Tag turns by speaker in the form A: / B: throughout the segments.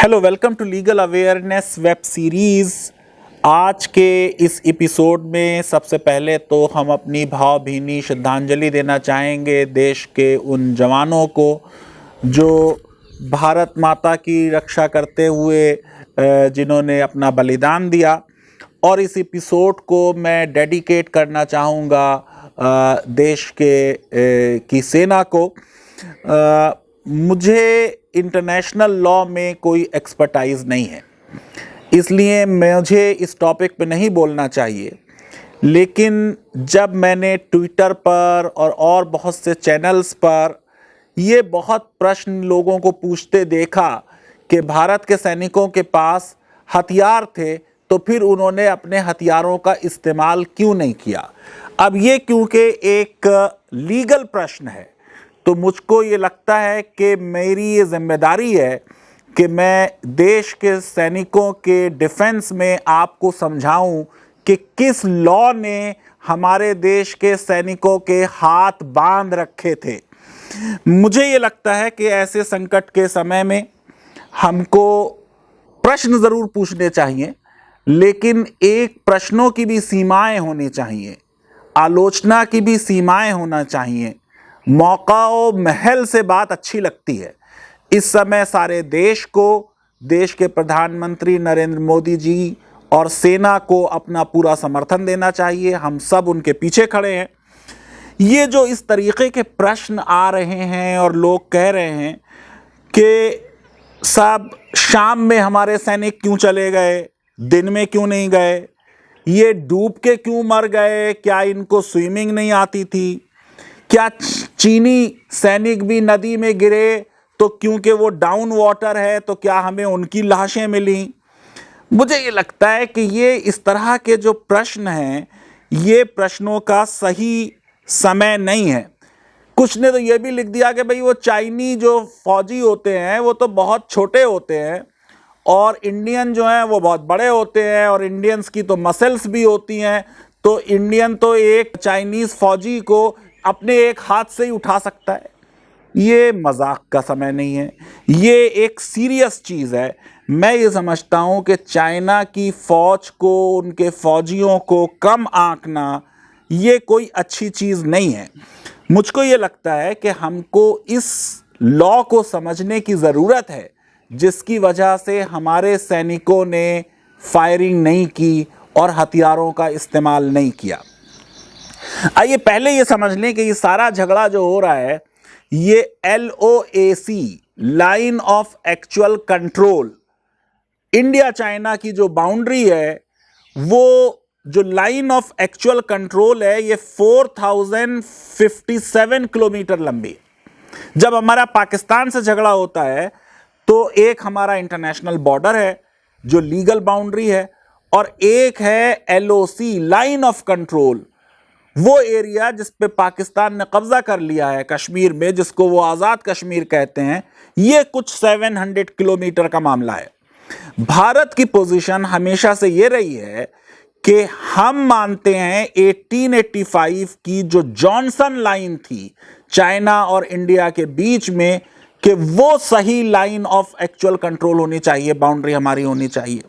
A: Hello, welcome to legal awareness web series. आज के इस एपिसोड में सबसे पहले तो हम अपनी भावभीनी श्रद्धांजलि देना चाहेंगे देश के उन जवानों को जो भारत माता की रक्षा करते हुए जिन्होंने अपना बलिदान दिया। और इस एपिसोड को मैं डेडिकेट करना चाहूँगा देश की सेना को। मुझे इंटरनेशनल लॉ में कोई एक्सपर्टाइज नहीं है, इसलिए मुझे इस टॉपिक पे नहीं बोलना चाहिए। लेकिन जब मैंने ट्विटर पर और बहुत से चैनल्स पर ये बहुत प्रश्न लोगों को पूछते देखा कि भारत के सैनिकों के पास हथियार थे तो फिर उन्होंने अपने हथियारों का इस्तेमाल क्यों नहीं किया। अब ये क्योंकि एक लीगल प्रश्न है, तो मुझको ये लगता है कि मेरी ये जिम्मेदारी है कि मैं देश के सैनिकों के डिफेंस में आपको समझाऊं कि किस लॉ ने हमारे देश के सैनिकों के हाथ बांध रखे थे। मुझे ये लगता है कि ऐसे संकट के समय में हमको प्रश्न ज़रूर पूछने चाहिए, लेकिन एक प्रश्नों की भी सीमाएं होनी चाहिए, आलोचना की भी सीमाएं होना चाहिए। मौका और महल से बात अच्छी लगती है। इस समय सारे देश को, देश के प्रधानमंत्री नरेंद्र मोदी जी और सेना को अपना पूरा समर्थन देना चाहिए। हम सब उनके पीछे खड़े हैं। ये जो इस तरीके के प्रश्न आ रहे हैं और लोग कह रहे हैं कि साहब शाम में हमारे सैनिक क्यों चले गए, दिन में क्यों नहीं गए, ये डूब के क्यों मर गए, क्या इनको स्विमिंग नहीं आती थी, क्या चीनी सैनिक भी नदी में गिरे तो क्योंकि वो डाउन वाटर है तो क्या हमें उनकी लाशें मिली। मुझे ये लगता है कि ये इस तरह के जो प्रश्न हैं, ये प्रश्नों का सही समय नहीं है। कुछ ने तो ये भी लिख दिया कि भाई वो चाइनी जो फौजी होते हैं वो तो बहुत छोटे होते हैं और इंडियन जो हैं वो बहुत बड़े होते हैं और इंडियंस की तो मसल्स भी होती हैं, तो इंडियन तो एक चाइनीज़ फौजी को अपने एक हाथ से ही उठा सकता है। ये मजाक का समय नहीं है, ये एक सीरियस चीज़ है। मैं ये समझता हूँ कि चाइना की फ़ौज को, उनके फ़ौजियों को कम आंकना ये कोई अच्छी चीज़ नहीं है। मुझको ये लगता है कि हमको इस लॉ को समझने की ज़रूरत है जिसकी वजह से हमारे सैनिकों ने फायरिंग नहीं की और हथियारों का इस्तेमाल नहीं किया। आइए पहले ये समझ लें कि ये सारा झगड़ा जो हो रहा है, ये LOAC, line of actual control, India China की जो बाउंड्री है, वो जो लाइन ऑफ एक्चुअल कंट्रोल है ये 4057 किलोमीटर लंबी है। जब हमारा पाकिस्तान से झगड़ा होता है तो एक हमारा इंटरनेशनल बॉर्डर है जो लीगल बाउंड्री है और एक है LOC, लाइन ऑफ कंट्रोल, वो एरिया जिस पे पाकिस्तान ने कब्जा कर लिया है कश्मीर में, जिसको वो आज़ाद कश्मीर कहते हैं। ये कुछ 700 किलोमीटर का मामला है। भारत की पोजीशन हमेशा से ये रही है कि हम मानते हैं 1885 की जो जॉनसन लाइन थी चाइना और इंडिया के बीच में, कि वो सही लाइन ऑफ एक्चुअल कंट्रोल होनी चाहिए, बाउंड्री हमारी होनी चाहिए।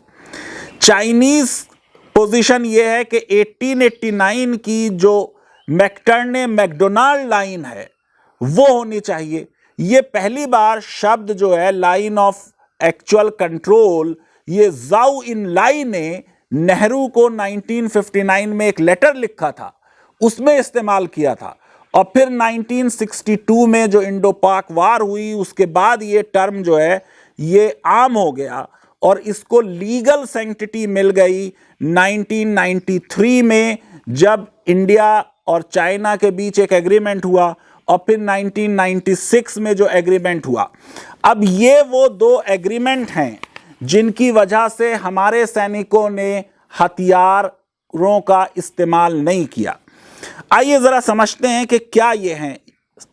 A: चाइनीज पोजीशन ये है कि 1889 की जो मैकटर्ने मैकडोनाल्ड लाइन है वो होनी चाहिए। ये पहली बार शब्द जो है लाइन ऑफ एक्चुअल कंट्रोल, ये जाओ इन लाई ने नेहरू को 1959 में एक लेटर लिखा था, उसमें इस्तेमाल किया था। और फिर 1962 में जो इंडो पाक वार हुई उसके बाद ये टर्म जो है ये आम हो गया और इसको लीगल सैंक्टिटी मिल गई 1993 में, जब इंडिया और चाइना के बीच एक एग्रीमेंट हुआ और फिर 1996 में जो एग्रीमेंट हुआ। अब ये वो दो एग्रीमेंट हैं जिनकी वजह से हमारे सैनिकों ने हथियारों का इस्तेमाल नहीं किया। आइए ज़रा समझते हैं कि क्या ये हैं।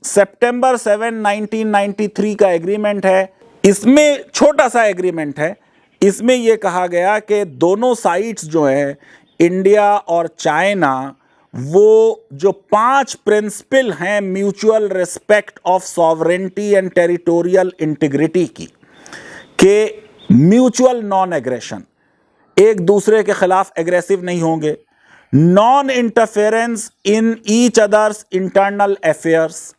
A: सितंबर 7, 1993 का एग्रीमेंट है। इसमें छोटा सा एग्रीमेंट है। इसमें यह कहा गया कि दोनों साइड्स जो हैं, इंडिया और चाइना, वो जो 5 प्रिंसिपल हैं mutual respect of sovereignty and territorial integrity की, कि म्यूचुअल नॉन एग्रेशन, एक दूसरे के खिलाफ एग्रेसिव नहीं होंगे, non interference in each others internal affairs,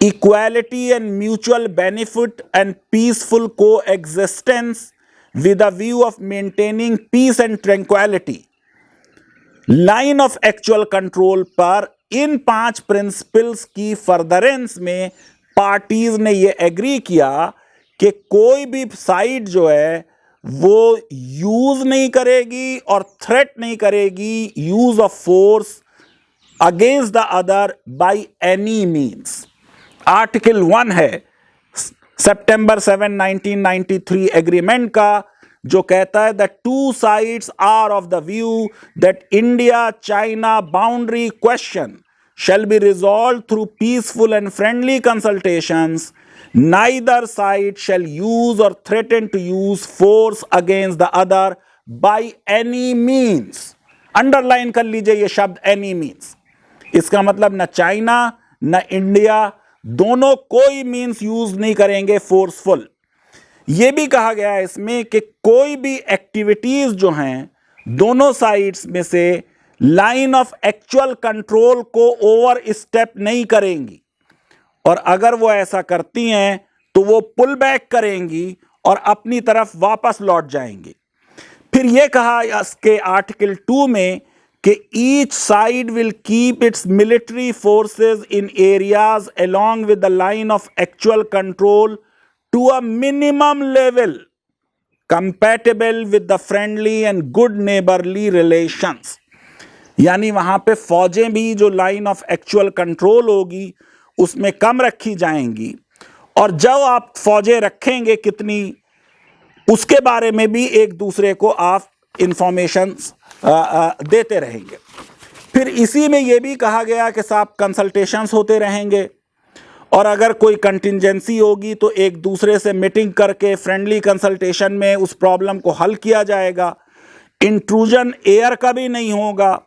A: equality and mutual benefit and peaceful coexistence with a view of maintaining peace and tranquility, line of actual control पर इन 5 principles की furtherance में पार्टीज ने यह agree किया कि कोई भी साइड जो है वो यूज नहीं करेगी और थ्रेट नहीं करेगी use of force against the other by any means. Article 1 है सितंबर 7, 1993 एग्रीमेंट का, जो कहता है that two sides are of the view that India China boundary question shall be resolved through peaceful and friendly consultations. Neither side shall use or threaten to use force against the other by any means. Underline कर लीजिए ये शब्द any means। इसका मतलब न China न India दोनों कोई मीन्स यूज नहीं करेंगे फोर्सफुल। यह भी कहा गया है इसमें कि कोई भी एक्टिविटीज जो हैं दोनों साइड्स में से लाइन ऑफ एक्चुअल कंट्रोल को ओवर स्टेप नहीं करेंगी, और अगर वो ऐसा करती हैं तो वो पुल बैक करेंगी और अपनी तरफ वापस लौट जाएंगी। फिर यह कहा इसके आर्टिकल 2 में कि each side will keep its military forces in areas along with the line of actual control to a minimum level compatible with the friendly and good neighbourly relations. यानी वहां पे फौजें भी जो लाइन ऑफ एक्चुअल कंट्रोल होगी उसमें कम रखी जाएंगी, और जब आप फौजें रखेंगे कितनी उसके बारे में भी एक दूसरे को आप इंफॉर्मेशन देते रहेंगे। फिर इसी में यह भी कहा गया कि साहब कंसल्टेशंस होते रहेंगे, और अगर कोई कंटिंजेंसी होगी तो एक दूसरे से मीटिंग करके फ्रेंडली कंसल्टेशन में उस प्रॉब्लम को हल किया जाएगा। इंट्रूजन एयर का भी नहीं होगा,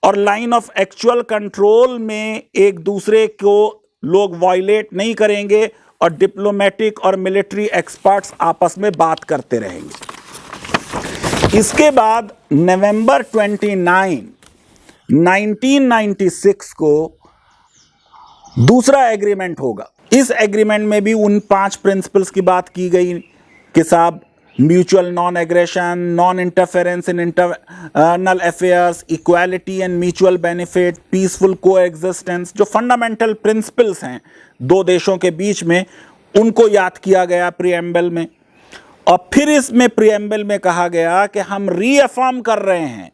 A: और लाइन ऑफ एक्चुअल कंट्रोल में एक दूसरे को लोग वायलेट नहीं करेंगे, और डिप्लोमेटिक और मिलिट्री एक्सपर्ट्स आपस में बात करते रहेंगे। इसके बाद नवंबर 29, 1996 को दूसरा एग्रीमेंट होगा। इस एग्रीमेंट में भी उन 5 प्रिंसिपल्स की बात की गई कि साहब mutual non aggression, non interference in internal affairs, equality and mutual benefit, peaceful को एग्जिस्टेंस, जो फंडामेंटल प्रिंसिपल्स हैं दो देशों के बीच में, उनको याद किया गया प्रीएम्बल में। और फिर इसमें प्रीएम्बल में कहा गया कि हम रीअफर्म कर रहे हैं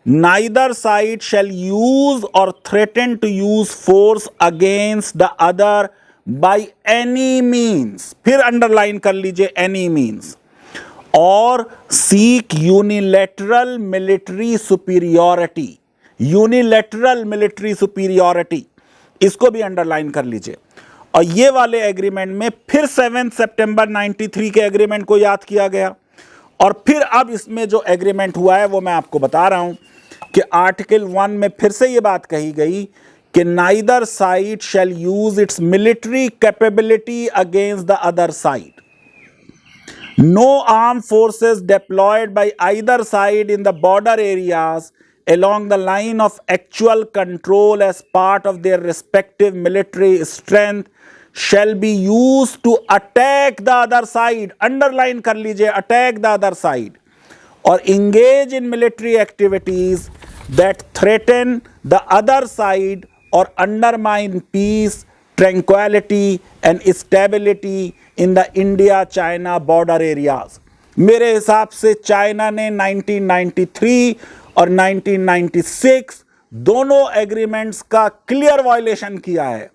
A: neither side shall use or threaten to use force against the other by any means. फिर अंडरलाइन कर लीजिए एनी मीन्स। और seek unilateral military superiority, unilateral military superiority, इसको भी अंडरलाइन कर लीजिए। और ये वाले एग्रीमेंट में फिर 7 सितंबर 93 के एग्रीमेंट को याद किया गया। और फिर अब इसमें जो एग्रीमेंट हुआ है वो मैं आपको बता रहा हूं कि आर्टिकल 1 में फिर से ये बात कही गई कि neither side shall use it's military capability against the other side. No armed forces deployed by either side in the border areas along the line of actual control as part of their respective military strength shall be used to attack the other side. Underline कर लीजिए attack the other side, or engage in military activities that threaten the other side or undermine peace, tranquility and stability in the India-China border areas। मेरे हिसाब से China ने 1993 और 1996 दोनों agreements का clear violation किया है,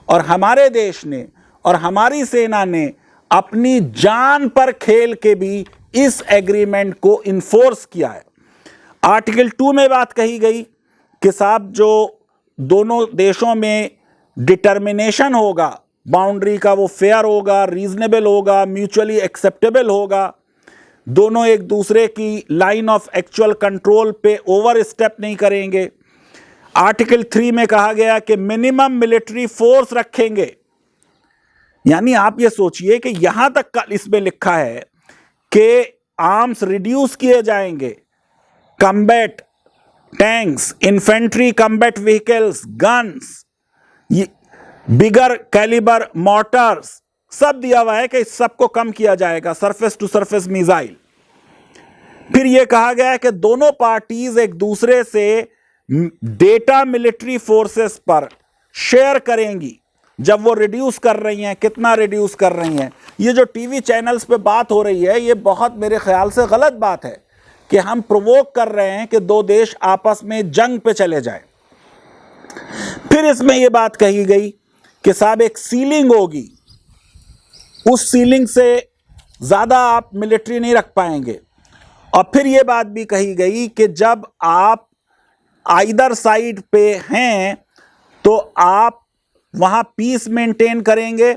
A: और हमारे देश ने और हमारी सेना ने अपनी जान पर खेल के भी इस एग्रीमेंट को इन्फोर्स किया है। आर्टिकल 2 में बात कही गई कि साहब जो दोनों देशों में डिटर्मिनेशन होगा बाउंड्री का वो फेयर होगा, रीजनेबल होगा, म्यूचुअली एक्सेप्टेबल होगा, दोनों एक दूसरे की लाइन ऑफ एक्चुअल कंट्रोल पे ओवर स्टेप नहीं करेंगे। आर्टिकल 3 में कहा गया कि मिनिमम मिलिट्री फोर्स रखेंगे। यानी आप ये सोचिए कि यहां तक इसमें लिखा है के आर्म्स रिड्यूस किए जाएंगे, combat tanks, infantry combat vehicles, guns, bigger calibre mortars, सब दिया हुआ है कि इस सबको कम किया जाएगा, सरफेस टू सरफेस मिसाइल। फिर यह कहा गया है कि दोनों पार्टीज एक दूसरे से डेटा मिलिट्री फोर्सेस पर शेयर करेंगी जब वो रिड्यूस कर रही हैं, कितना रिड्यूस कर रही हैं। ये जो टीवी चैनल्स पे बात हो रही है, ये बहुत मेरे ख्याल से गलत बात है कि हम प्रोवोक कर रहे हैं कि दो देश आपस में जंग पे चले जाएं। फिर इसमें यह बात कही गई कि साहब एक सीलिंग होगी, उस सीलिंग से ज्यादा आप मिलिट्री नहीं रख पाएंगे। और फिर यह बात भी कही गई कि जब आप आइदर साइड पे हैं तो आप वहां पीस मेंटेन करेंगे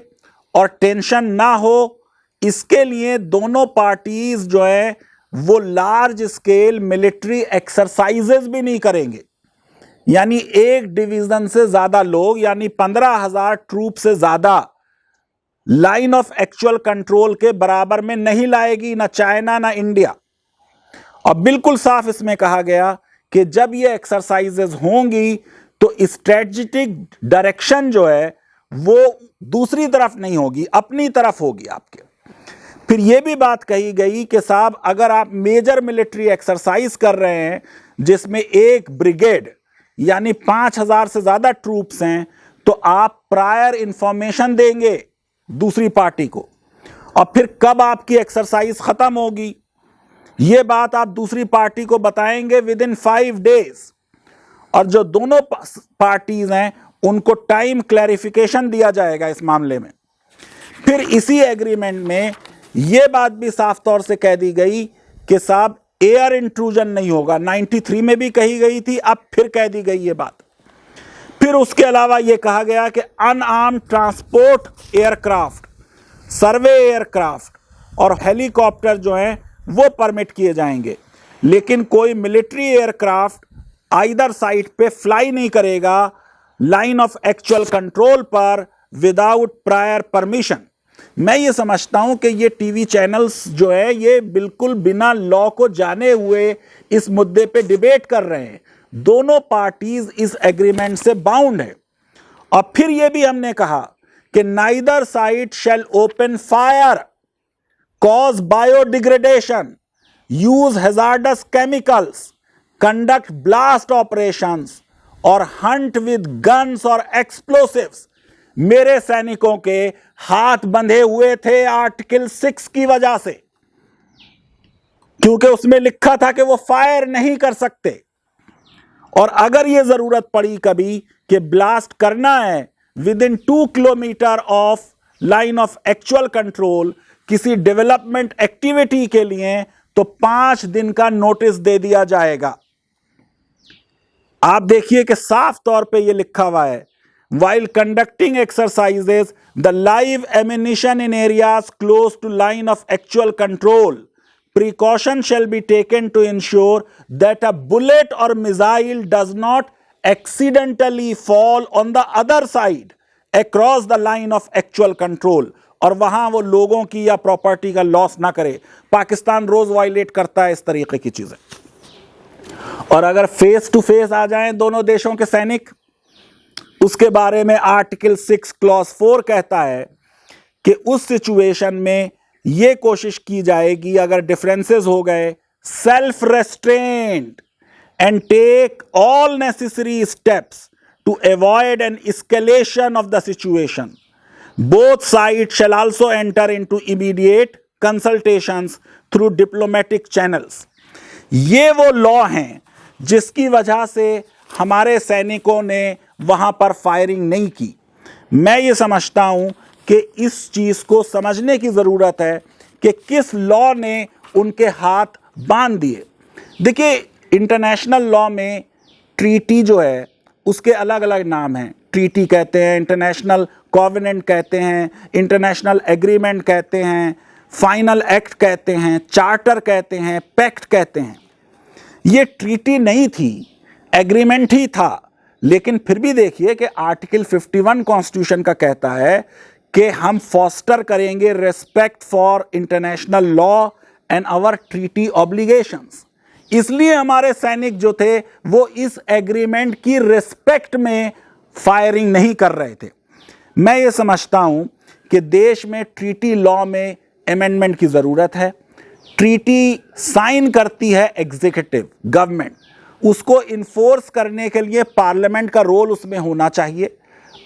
A: और टेंशन ना हो, इसके लिए दोनों पार्टीज जो है वो लार्ज स्केल मिलिट्री एक्सरसाइजेस भी नहीं करेंगे। यानी एक डिवीजन से ज्यादा लोग, यानी 15,000 ट्रूप से ज्यादा लाइन ऑफ एक्चुअल कंट्रोल के बराबर में नहीं लाएगी ना चाइना ना इंडिया। और बिल्कुल साफ इसमें कहा गया कि जब ये एक्सरसाइजेस होंगी तो स्ट्रेटेजिक डायरेक्शन जो है वो दूसरी तरफ नहीं होगी, अपनी तरफ होगी आपके। फिर यह भी बात कही गई कि साहब अगर आप मेजर मिलिट्री एक्सरसाइज कर रहे हैं जिसमें एक ब्रिगेड यानी 5,000 से ज्यादा ट्रूप्स हैं, तो आप प्रायर इंफॉर्मेशन देंगे दूसरी पार्टी को, और फिर कब आपकी एक्सरसाइज खत्म होगी यह बात आप दूसरी पार्टी को बताएंगे विद इन 5 डेज। और जो दोनों पार्टीज हैं उनको टाइम क्लैरिफिकेशन दिया जाएगा इस मामले में। फिर इसी एग्रीमेंट में यह बात भी साफ तौर से कह दी गई कि साहब एयर इंट्रूजन नहीं होगा। 93 में भी कही गई थी, अब फिर कह दी गई ये बात। फिर उसके अलावा यह कहा गया कि अनआर्म्ड ट्रांसपोर्ट एयरक्राफ्ट, सर्वे एयरक्राफ्ट और हेलीकॉप्टर जो हैं वो परमिट किए जाएंगे, लेकिन कोई मिलिट्री एयरक्राफ्ट आइदर साइड पे फ्लाई नहीं करेगा लाइन ऑफ एक्चुअल कंट्रोल पर विदाउट प्रायर परमिशन। मैं ये समझता हूं कि ये टीवी चैनल्स जो है ये बिल्कुल बिना लॉ को जाने हुए इस मुद्दे पे डिबेट कर रहे हैं। दोनों पार्टीज इस एग्रीमेंट से बाउंड है। और फिर ये भी हमने कहा कि neither side shall open fire, cause biodegradation, use hazardous chemicals, conduct blast operations और हंट विद गन्स और एक्सप्लोसिव्स। मेरे सैनिकों के हाथ बंधे हुए थे आर्टिकल 6 की वजह से, क्योंकि उसमें लिखा था कि वो फायर नहीं कर सकते। और अगर यह जरूरत पड़ी कभी कि ब्लास्ट करना है with in 2 kilometre of line of actual control किसी डेवलपमेंट एक्टिविटी के लिए, तो 5 दिन का नोटिस दे दिया जाएगा। आप देखिए कि साफ तौर पे ये लिखा हुआ है, while conducting exercises the live ammunition in areas close to line of actual control, precaution shall be taken to ensure that a bullet or missile does not accidentally fall on the other side across the line of actual control, और वहां वो लोगों की या property का loss ना करे। पाकिस्तान रोज violet करता है इस तरीके की चीजें। और अगर फेस टू फेस आ जाएं दोनों देशों के सैनिक, उसके बारे में आर्टिकल 6 क्लॉज 4 कहता है कि उस सिचुएशन में यह कोशिश की जाएगी, अगर डिफरेंसेस हो गए, self restraint and take all necessary steps to avoid an escalation of the situation. Both side shall also enter into immediate consultations through diplomatic channels. ये वो लॉ हैं जिसकी वजह से हमारे सैनिकों ने वहां पर फायरिंग नहीं की। मैं ये समझता हूं कि इस चीज को समझने की जरूरत है कि किस लॉ ने उनके हाथ बांध दिए। देखिए, इंटरनेशनल लॉ में ट्रीटी जो है उसके अलग अलग नाम हैं। ट्रीटी कहते हैं, इंटरनेशनल कॉवेनेंट कहते हैं, इंटरनेशनल एग्रीमेंट कहते हैं, फाइनल एक्ट कहते हैं, चार्टर कहते हैं, पैक्ट कहते हैं। ये ट्रीटी नहीं थी, एग्रीमेंट ही था। लेकिन फिर भी देखिए कि आर्टिकल 51 कॉन्स्टिट्यूशन का कहता है कि हम फॉस्टर करेंगे respect for international law and our treaty obligations. इसलिए हमारे सैनिक जो थे वो इस एग्रीमेंट की रिस्पेक्ट में फायरिंग नहीं कर रहे थे। मैं ये समझता हूं कि देश में ट्रीटी लॉ में अमेंडमेंट की ज़रूरत है। ट्रीटी साइन करती है एग्जीक्यूटिव गवर्नमेंट, उसको इन्फोर्स करने के लिए पार्लियामेंट का रोल उसमें होना चाहिए।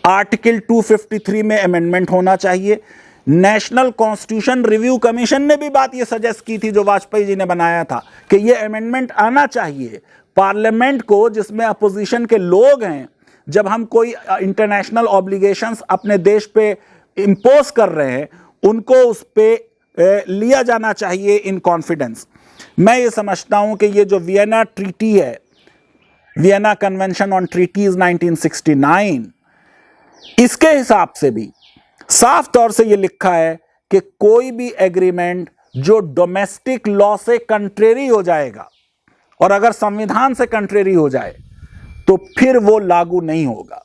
A: आर्टिकल 253 में अमेंडमेंट होना चाहिए। नेशनल कॉन्स्टिट्यूशन रिव्यू कमीशन ने भी बात ये सजेस्ट की थी जो वाजपेयी जी ने बनाया था कि ये अमेंडमेंट आना चाहिए। पार्लियामेंट को, जिसमें अपोजिशन के लोग हैं, जब हम कोई इंटरनेशनल ऑब्लिगेशंस अपने देश पे इंपोज कर रहे हैं, उनको उस पे लिया जाना चाहिए इन कॉन्फिडेंस। मैं ये समझता हूं कि ये जो वियना ट्रीटी है, वियना कन्वेंशन ऑन ट्रीटीज 1969, इसके हिसाब से भी साफ तौर से ये लिखा है कि कोई भी एग्रीमेंट जो डोमेस्टिक लॉ से कंट्रेरी हो जाएगा, और अगर संविधान से कंट्रेरी हो जाए तो फिर वो लागू नहीं होगा।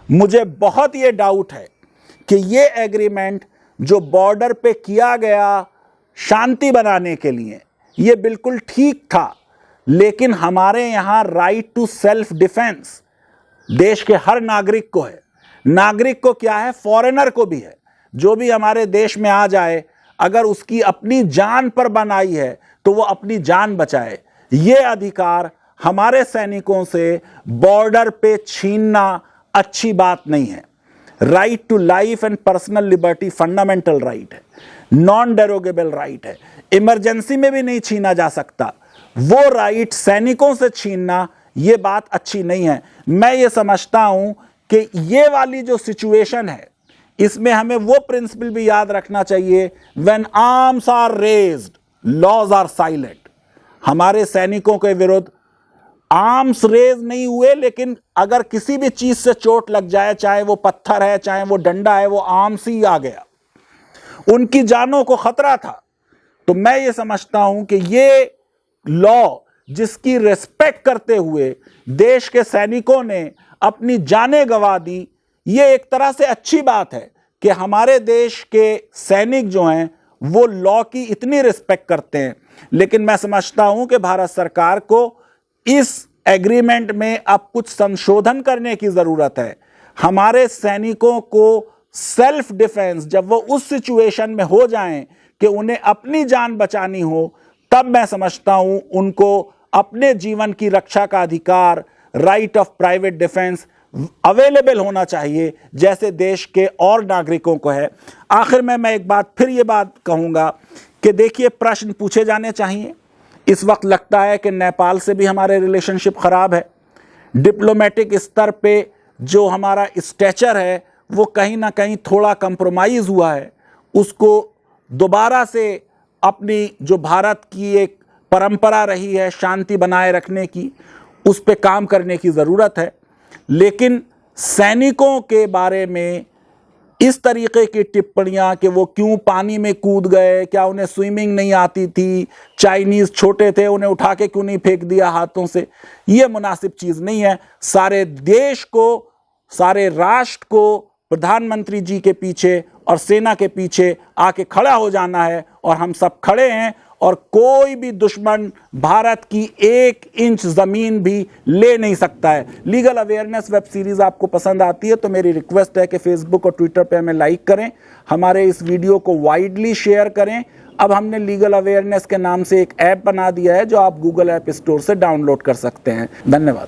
A: मुझे बहुत ये डाउट है कि ये एग्रीमेंट जो बॉर्डर पे किया गया शांति बनाने के लिए, ये बिल्कुल ठीक था, लेकिन हमारे यहां राइट टू सेल्फ डिफेंस देश के हर नागरिक को है। नागरिक को क्या है, फॉरेनर को भी है। जो भी हमारे देश में आ जाए, अगर उसकी अपनी जान पर बनाई है तो वो अपनी जान बचाए। ये अधिकार हमारे सैनिकों से बॉर्डर पे छीनना अच्छी बात नहीं है। Right to life and personal liberty fundamental right है, नॉन डेरोगेबल राइट है, इमरजेंसी में भी नहीं छीना जा सकता। वो राइट सैनिकों से छीनना, ये बात अच्छी नहीं है। मैं ये समझता हूं कि ये वाली जो सिचुएशन है, इसमें हमें वो प्रिंसिपल भी याद रखना चाहिए, when arms are raised laws are silent. हमारे सैनिकों के विरुद्ध आर्म्स रेज नहीं हुए, लेकिन अगर किसी भी चीज से चोट लग जाए, चाहे वो पत्थर है, चाहे वो डंडा है, वो आर्म्स ही आ गया, उनकी जानों को खतरा था। तो मैं ये समझता हूं कि ये लॉ, जिसकी रिस्पेक्ट करते हुए देश के सैनिकों ने अपनी जानें गंवा दी, ये एक तरह से अच्छी बात है कि हमारे देश के सैनिक जो हैं वो लॉ की इतनी रिस्पेक्ट करते हैं। लेकिन मैं समझता हूं कि भारत सरकार को इस एग्रीमेंट में अब कुछ संशोधन करने की जरूरत है। हमारे सैनिकों को सेल्फ डिफेंस, जब वो उस सिचुएशन में हो जाएं कि उन्हें अपनी जान बचानी हो, तब मैं समझता हूं उनको अपने जीवन की रक्षा का अधिकार, right of private defence available होना चाहिए, जैसे देश के और नागरिकों को है। आखिर में मैं एक बात फिर ये बात कहूंगा कि देखिए, प्रश्न पूछे जाने चाहिए। इस वक्त लगता है कि नेपाल से भी हमारे रिलेशनशिप खराब है। डिप्लोमेटिक स्तर पे जो हमारा स्टेचर है वो कहीं ना कहीं थोड़ा कंप्रोमाइज हुआ है। उसको दोबारा से अपनी जो भारत की एक परंपरा रही है शांति बनाए रखने की, उस पे काम करने की ज़रूरत है। लेकिन सैनिकों के बारे में इस तरीके की टिप्पणियां कि वो क्यों पानी में कूद गए, क्या उन्हें स्विमिंग नहीं आती थी, चाइनीज़ छोटे थे उन्हें उठा के क्यों नहीं फेंक दिया हाथों से, ये मुनासिब चीज़ नहीं है। सारे देश को, सारे राष्ट्र को प्रधानमंत्री जी के पीछे और सेना के पीछे आके खड़ा हो जाना है, और हम सब खड़े हैं। और कोई भी दुश्मन भारत की 1 इंच ज़मीन भी ले नहीं सकता है। लीगल अवेयरनेस वेब सीरीज़ आपको पसंद आती है तो मेरी रिक्वेस्ट है कि फेसबुक और ट्विटर पे हमें लाइक करें, हमारे इस वीडियो को वाइडली शेयर करें। अब हमने लीगल अवेयरनेस के नाम से एक ऐप बना दिया है जो आप गूगल ऐप स्टोर से डाउनलोड कर सकते हैं। धन्यवाद।